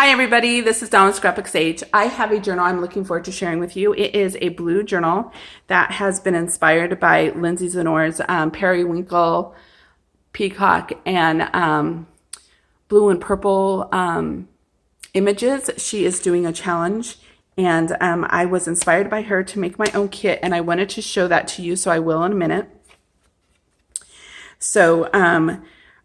Hi everybody, this is Dawn with Scrapbook Sage. I have a journal I'm looking forward to sharing with you. It is a blue journal that has been inspired by Lindsay Zenor's periwinkle, peacock, and blue and purple images. She is doing a challenge, and I was inspired by her to make my own kit, and I wanted to show that to you, so I will in a minute. So,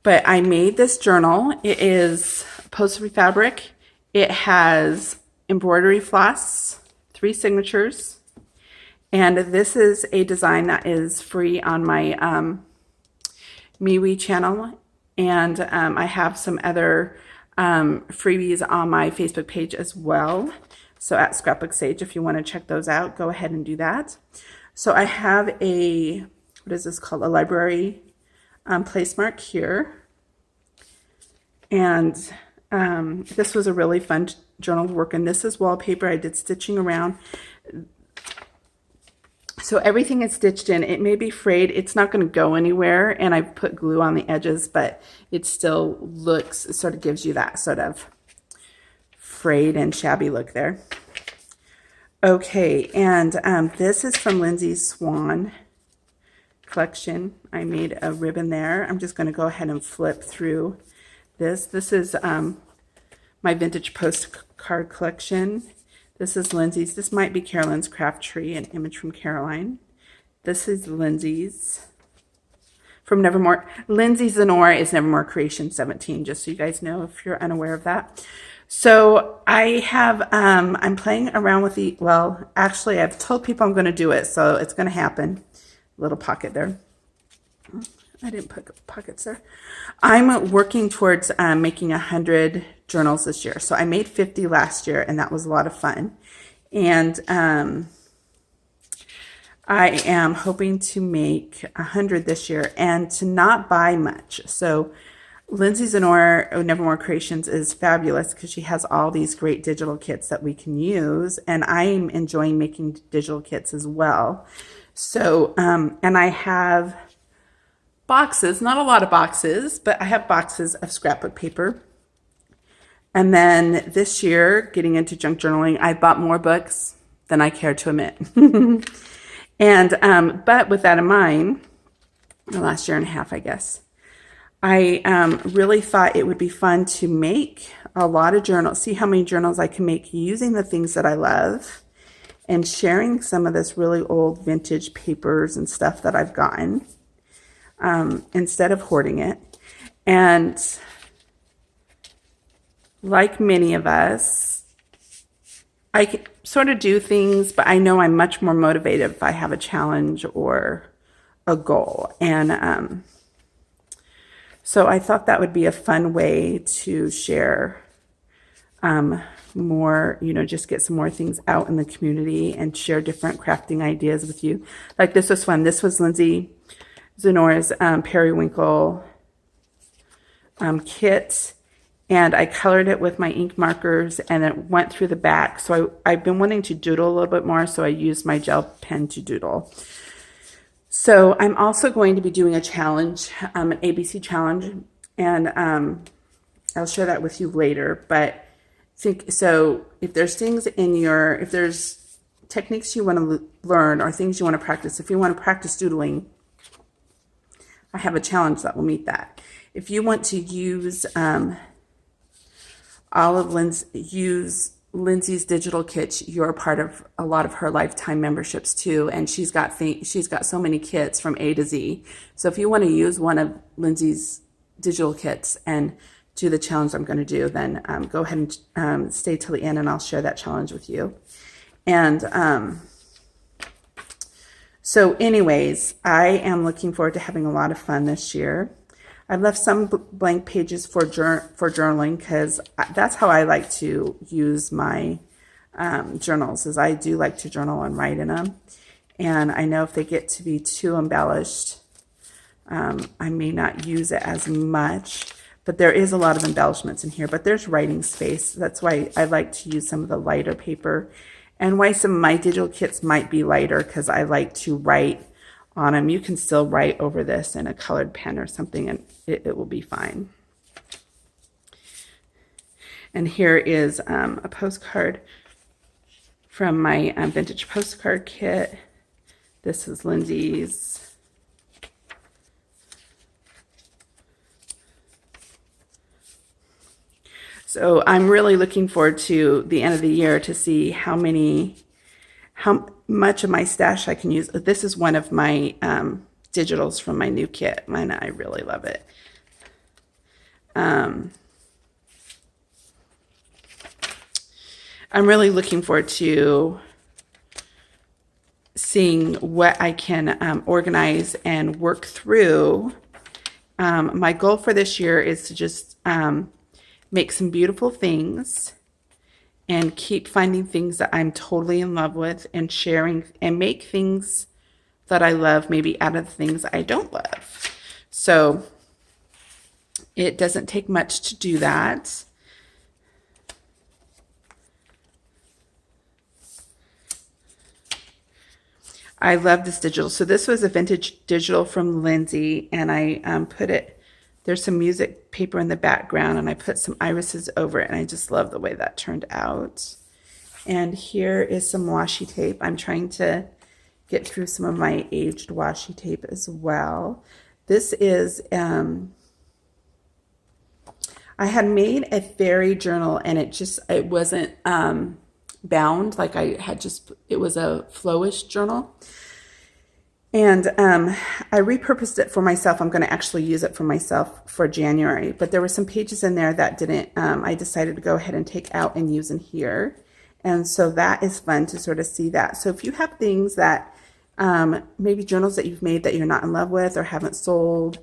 but I made this journal. It is upholstery fabric. It has embroidery floss, 3 signatures, and this is a design that is free on my MeWe channel, and I have some other freebies on my Facebook page as well. So at Scrapbook Sage, if you want to check those out, go ahead and do that. So I have a, what is this called? A library placemark here, and this was a really fun journal to work in. This is wallpaper. I did stitching around. So everything is stitched in. It may be frayed. It's not going to go anywhere, and I put glue on the edges, but it still looks, it sort of gives you that sort of frayed and shabby look there. Okay, and this is from Lindsay's Swan collection. I made a ribbon there. I'm just going to go ahead and flip through this. This is my vintage postcard collection. This is Lindsay's. This might be Carolyn's Craft Tree, an image from Caroline. This is Lindsay's from Nevermore. Lindsay Zenor is Nevermore Creation 17, just so you guys know if you're unaware of that. So I have, I'm playing around with the, well, actually I've told people I'm going to do it, so it's going to happen. Little pocket there. I didn't put pockets there. I'm working towards making 100 journals this year. So I made 50 last year, and that was a lot of fun. And I am hoping to make 100 this year and to not buy much. So Lindsay Zenor, Nevermore Creations, is fabulous because she has all these great digital kits that we can use. And I'm enjoying making digital kits as well. So, and I have boxes, not a lot of boxes, but I have boxes of scrapbook paper. And then this year, getting into junk journaling, I bought more books than I care to admit. And, but with that in mind, the last year and a half, I guess, I really thought it would be fun to make a lot of journals, see how many journals I can make using the things that I love, and sharing some of this really old vintage papers and stuff that I've gotten, instead of hoarding it. And like many of us, I can sort of do things, but I know I'm much more motivated if I have a challenge or a goal. And so I thought that would be a fun way to share more, you know, just get some more things out in the community and share different crafting ideas with you. Like this was fun. This was Lindsay Zenor's periwinkle kit, and I colored it with my ink markers, and it went through the back. So I've been wanting to doodle a little bit more, so I used my gel pen to doodle. So I'm also going to be doing a challenge, an ABC challenge, and I'll share that with you later. But so if there's things in your, if there's techniques you want to learn or things you want to practice, if you want to practice doodling, I have a challenge that will meet that. If you want to use use Lindsay's digital kits, you're part of a lot of her lifetime memberships too, and she's got so many kits from A to Z. So if you want to use one of Lindsay's digital kits and do the challenge I'm going to do, then go ahead and stay till the end, and I'll share that challenge with you. And so anyways, I am looking forward to having a lot of fun this year. I've left some blank pages for journaling because that's how I like to use my journals, is I do like to journal and write in them. And I know if they get to be too embellished, I may not use it as much. But there is a lot of embellishments in here, but there's writing space. That's why I like to use some of the lighter paper, and why some of my digital kits might be lighter, because I like to write on them. You can still write over this in a colored pen or something, and it will be fine. And here is a postcard from my vintage postcard kit. This is Lindsay's. So I'm really looking forward to the end of the year to see how much of my stash I can use. This is one of my digitals from my new kit, and I really love it. I'm really looking forward to seeing what I can organize and work through. My goal for this year is to just make some beautiful things and keep finding things that I'm totally in love with and sharing, and make things that I love maybe out of the things I don't love. So it doesn't take much to do that. I love this digital. So this was a vintage digital from Lindsay, and I put it, there's some music paper in the background, and I put some irises over it, and I just love the way that turned out. And here is some washi tape. I'm trying to get through some of my aged washi tape as well. This is, I had made a fairy journal, and it wasn't bound, like I had it was a flowish journal. And I repurposed it for myself. I'm going to actually use it for myself for January. But there were some pages in there that I decided to go ahead and take out and use in here. And so that is fun to sort of see that. So if you have things that, maybe journals that you've made that you're not in love with or haven't sold,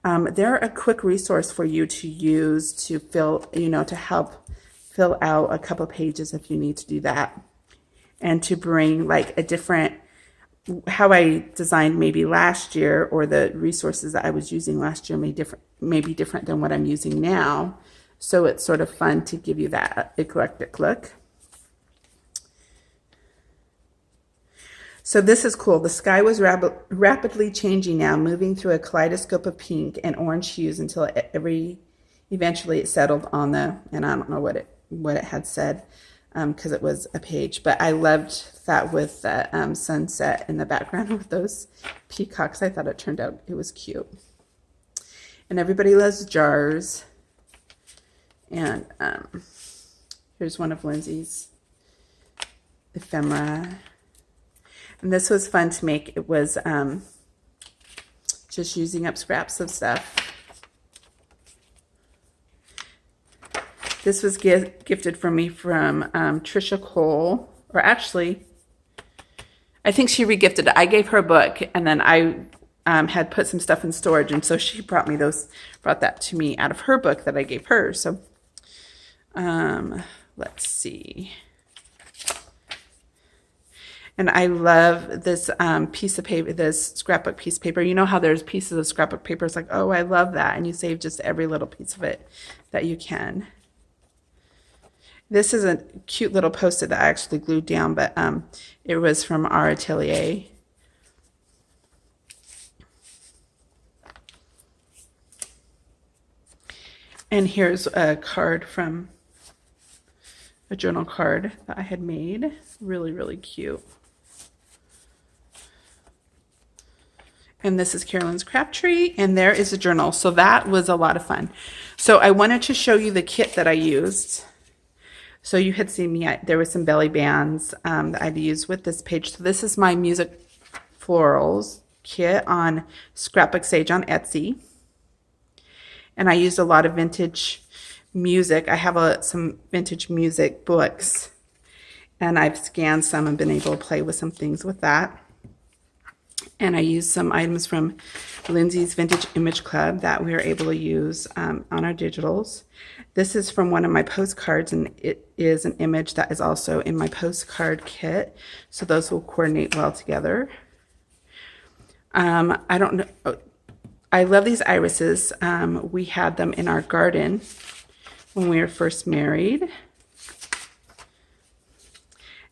they're a quick resource for you to use to to help fill out a couple pages if you need to do that. And to bring like a different, how I designed maybe last year, or the resources that I was using last year may be different than what I'm using now. So it's sort of fun to give you that eclectic look. So this is cool. The sky was rapidly changing now, moving through a kaleidoscope of pink and orange hues until eventually it settled on and I don't know what it had said, because it was a page, but I loved that with the sunset in the background with those peacocks. I thought it was cute. And everybody loves jars. And here's one of Lindsay's ephemera. And this was fun to make. It was just using up scraps of stuff. This was gifted for me from Trisha Cole, or actually, I think she regifted it. I gave her a book, and then I had put some stuff in storage, and so she brought that to me out of her book that I gave her. So, let's see. And I love this piece of paper, this scrapbook piece of paper. You know how there's pieces of scrapbook paper. It's like, oh, I love that, and you save just every little piece of it that you can. This is a cute little post-it that I actually glued down, but it was from our atelier. And here's a card from a journal card that I had made. Really, really cute. And this is Carolyn's Craft Tree, and there is a journal. So that was a lot of fun. So I wanted to show you the kit that I used. So you had seen me, there were some belly bands that I'd used with this page. So this is my Music Florals kit on Scrapbook Sage on Etsy. And I used a lot of vintage music. I have some vintage music books, and I've scanned some and been able to play with some things with that. And I used some items from Lindsay's Vintage Image Club that we were able to use on our digitals. This is from one of my postcards, and it is an image that is also in my postcard kit. So those will coordinate well together. I don't know. I love these irises. We had them in our garden when we were first married.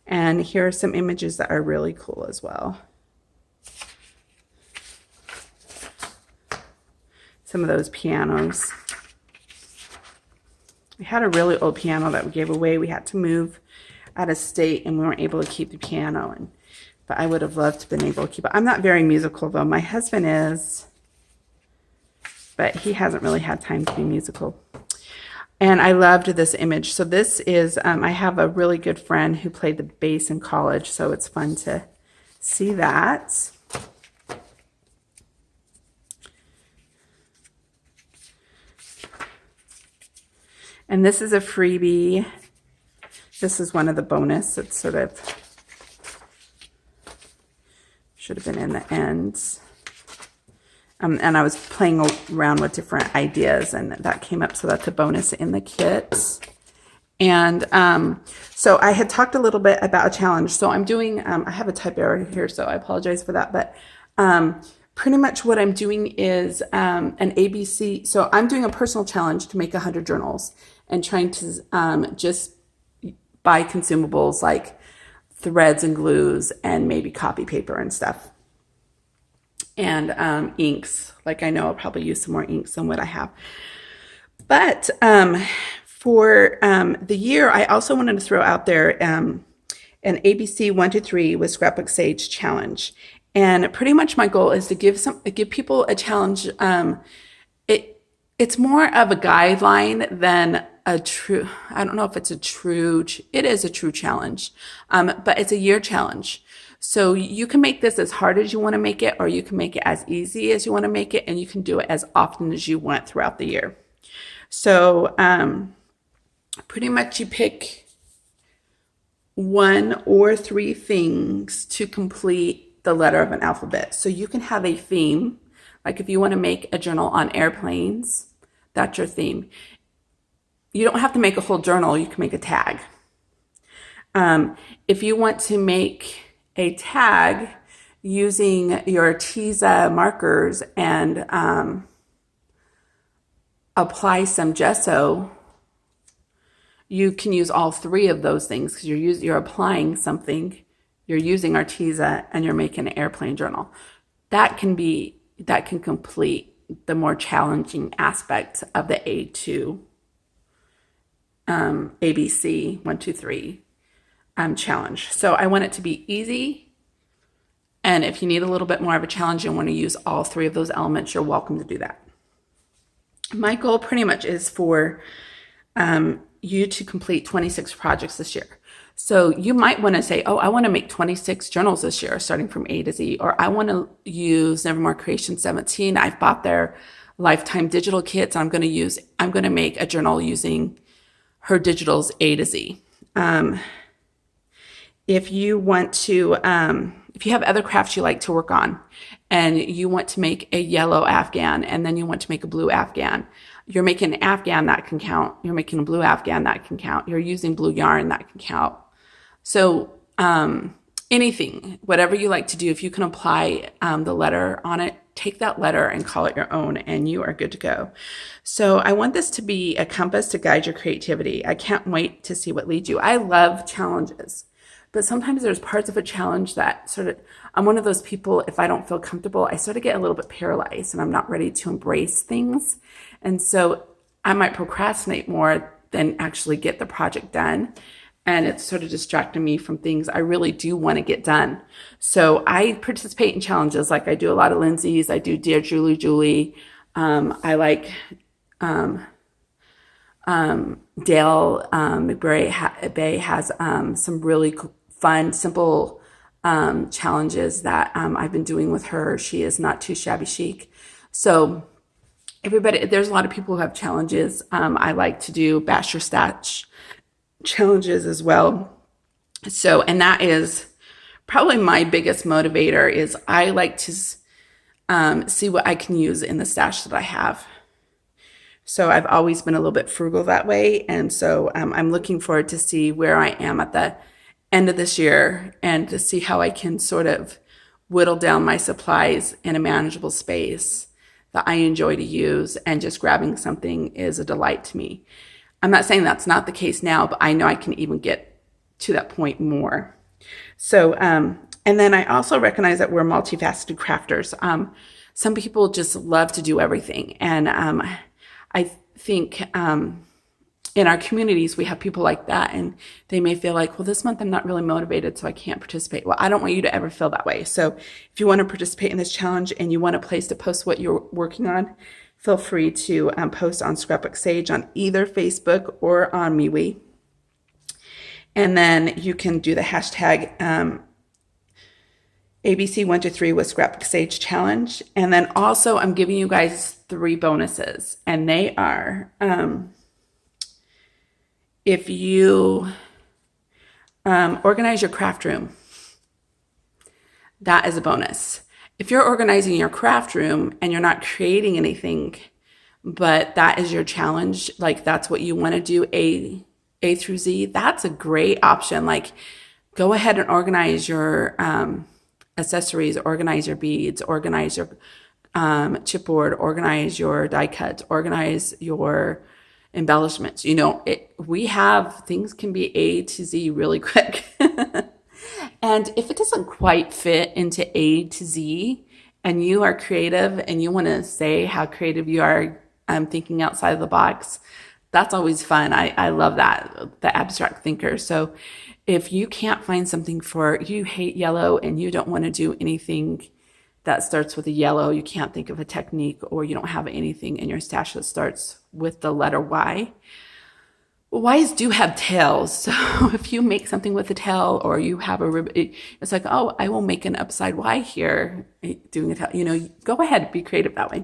And here are some images that are really cool as well. Some of those pianos. We had a really old piano that we gave away. We had to move out of state and we weren't able to keep the piano. But I would have loved to have been able to keep it. I'm not very musical though. My husband is, but he hasn't really had time to be musical. And I loved this image. So this is, I have a really good friend who played the bass in college, so it's fun to see that. And this is a freebie. This is one of the bonus. It's sort of, should have been in the ends. And I was playing around with different ideas, and that came up, so that's a bonus in the kit. And so I had talked a little bit about a challenge. So I'm doing, I have a type error here, so I apologize for that. But pretty much what I'm doing is an ABC. So I'm doing a personal challenge to make 100 journals and trying to just buy consumables like threads and glues and maybe copy paper and stuff. And inks, like I know I'll probably use some more inks than what I have. But for the year, I also wanted to throw out there an ABC 1 to 3 with Scrapbook Sage challenge. And pretty much my goal is to give people a challenge. It's more of a guideline than a true, I don't know if it's a true, it is a true challenge, but it's a year challenge. So you can make this as hard as you want to make it, or you can make it as easy as you want to make it, and you can do it as often as you want throughout the year. So pretty much you pick 1 or 3 things to complete the letter of an alphabet. So you can have a theme, like if you want to make a journal on airplanes, that's your theme. You don't have to make a whole journal, you can make a tag. If you want to make a tag using your Arteza markers and apply some gesso, you can use all 3 of those things because you're applying something, you're using Arteza, and you're making an airplane journal. That can complete the more challenging aspect of the A2 ABC 1, 2, 3 challenge. So I want it to be easy. And if you need a little bit more of a challenge and want to use all 3 of those elements, you're welcome to do that. My goal pretty much is for you to complete 26 projects this year. So you might want to say, oh, I want to make 26 journals this year, starting from A to Z, or I want to use Nevermore Creation 17. I've bought their lifetime digital kits. I'm going to make a journal using her digitals A to Z. If you want to, if you have other crafts you like to work on and you want to make a yellow Afghan and then you want to make a blue Afghan, you're making an Afghan, that can count. You're making a blue Afghan, that can count. You're using blue yarn, that can count. So anything, whatever you like to do, if you can apply the letter on it, take that letter and call it your own, and you are good to go. So I want this to be a compass to guide your creativity. I can't wait to see what leads you. I love challenges, but sometimes there's parts of a challenge that sort of, I'm one of those people, if I don't feel comfortable, I sort of get a little bit paralyzed and I'm not ready to embrace things. And so I might procrastinate more than actually get the project done. And it's sort of distracting me from things I really do want to get done. So I participate in challenges, like I do a lot of Lindsay's. I do Dear Julie Julie. I like Dale McBray has some really fun, simple challenges that I've been doing with her. She is not too shabby chic. So everybody, there's a lot of people who have challenges. I like to do Bash Your Stash challenges as well. So, and that is probably my biggest motivator, is I like to see what I can use in the stash that I have. So I've always been a little bit frugal that way. And so I'm looking forward to see where I am at the end of this year and to see how I can sort of whittle down my supplies in a manageable space that I enjoy to use, and just grabbing something is a delight to me. I'm not saying that's not the case now, but I know I can even get to that point more. So, and then I also recognize that we're multifaceted crafters. Some people just love to do everything. And I think in our communities, we have people like that, and they may feel like, well, this month I'm not really motivated, so I can't participate. Well, I don't want you to ever feel that way. So if you want to participate in this challenge and you want a place to post what you're working on, feel free to post on Scrapbook Sage on either Facebook or on MeWe. And then you can do the hashtag ABC123 with Scrapbook Sage Challenge. And then also I'm giving you guys 3 bonuses, and they are... if you organize your craft room, that is a bonus. If you're organizing your craft room and you're not creating anything, but that is your challenge, like that's what you want to do, A through Z, that's a great option. Like, go ahead and organize your accessories, organize your beads, organize your chipboard, organize your die cuts, organize your embellishments. You know, we have things can be A to Z really quick. And if it doesn't quite fit into A to Z and you are creative and you want to say how creative you are, thinking outside of the box, that's always fun. I love that, the abstract thinker. So if you can't find something you hate yellow and you don't want to do anything that starts with a yellow, you can't think of a technique, or you don't have anything in your stash that starts with the letter Y. Well, Ys do have tails. So if you make something with a tail, or you have a ribbon, it's like, oh, I will make an upside Y here, doing a tail. You know, go ahead, be creative that way.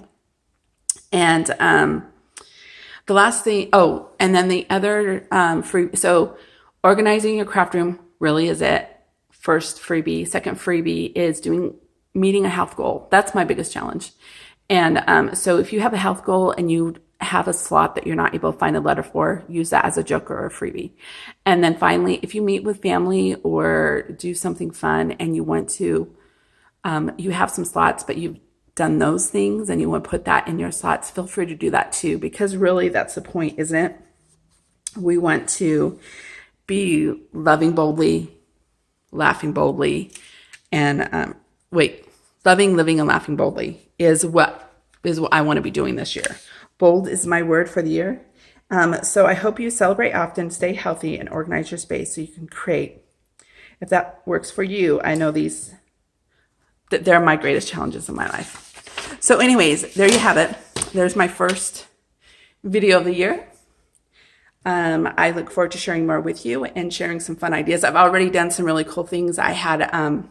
And the last thing, and then the other free, so organizing your craft room really is it. First freebie. Second freebie is meeting a health goal. That's my biggest challenge. And so if you have a health goal and you have a slot that you're not able to find a letter for, use that as a joker or a freebie. And then finally, if you meet with family or do something fun and you want to, you have some slots, but you've done those things and you want to put that in your slots, feel free to do that too, because really that's the point, isn't it? We want to be loving boldly, laughing boldly, and loving, living, and laughing boldly is what I want to be doing this year. Bold is my word for the year. So I hope you celebrate often, stay healthy, and organize your space so you can create. If that works for you, I know they're my greatest challenges in my life. So anyways, there you have it. There's my first video of the year. I look forward to sharing more with you and sharing some fun ideas. I've already done some really cool things. I had,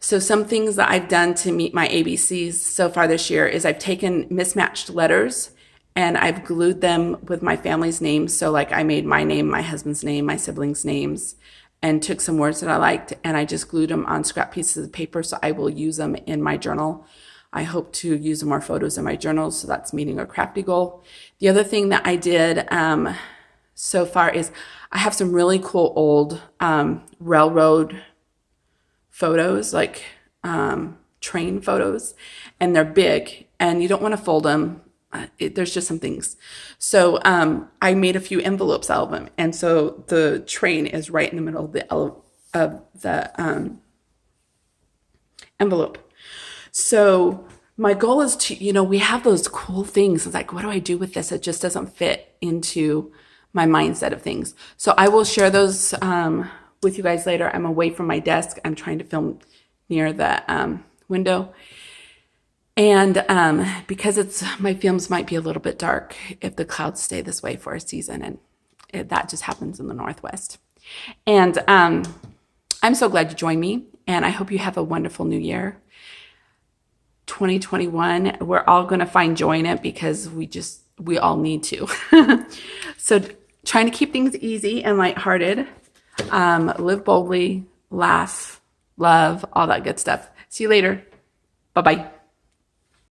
so some things that I've done to meet my ABCs so far this year is I've taken mismatched letters and I've glued them with my family's names. So like I made my name, my husband's name, my siblings' names, and took some words that I liked and I just glued them on scrap pieces of paper. So I will use them in my journal. I hope to use some more photos in my journals. So that's meeting a crafty goal. The other thing that I did so far is I have some really cool old railroad photos, like train photos, and they're big and you don't want to fold them. There's just some things. So I made a few envelopes out of them. And so the train is right in the middle of the envelope. So my goal is to, we have those cool things. It's like, what do I do with this? It just doesn't fit into my mindset of things. So I will share those with you guys later. I'm away from my desk. I'm trying to film near the window. And because my films might be a little bit dark if the clouds stay this way for a season, and that just happens in the Northwest. And I'm so glad you joined me, and I hope you have a wonderful new year. 2021, we're all going to find joy in it because we all need to. So trying to keep things easy and lighthearted, live boldly, laugh, love, all that good stuff. See you later. Bye-bye.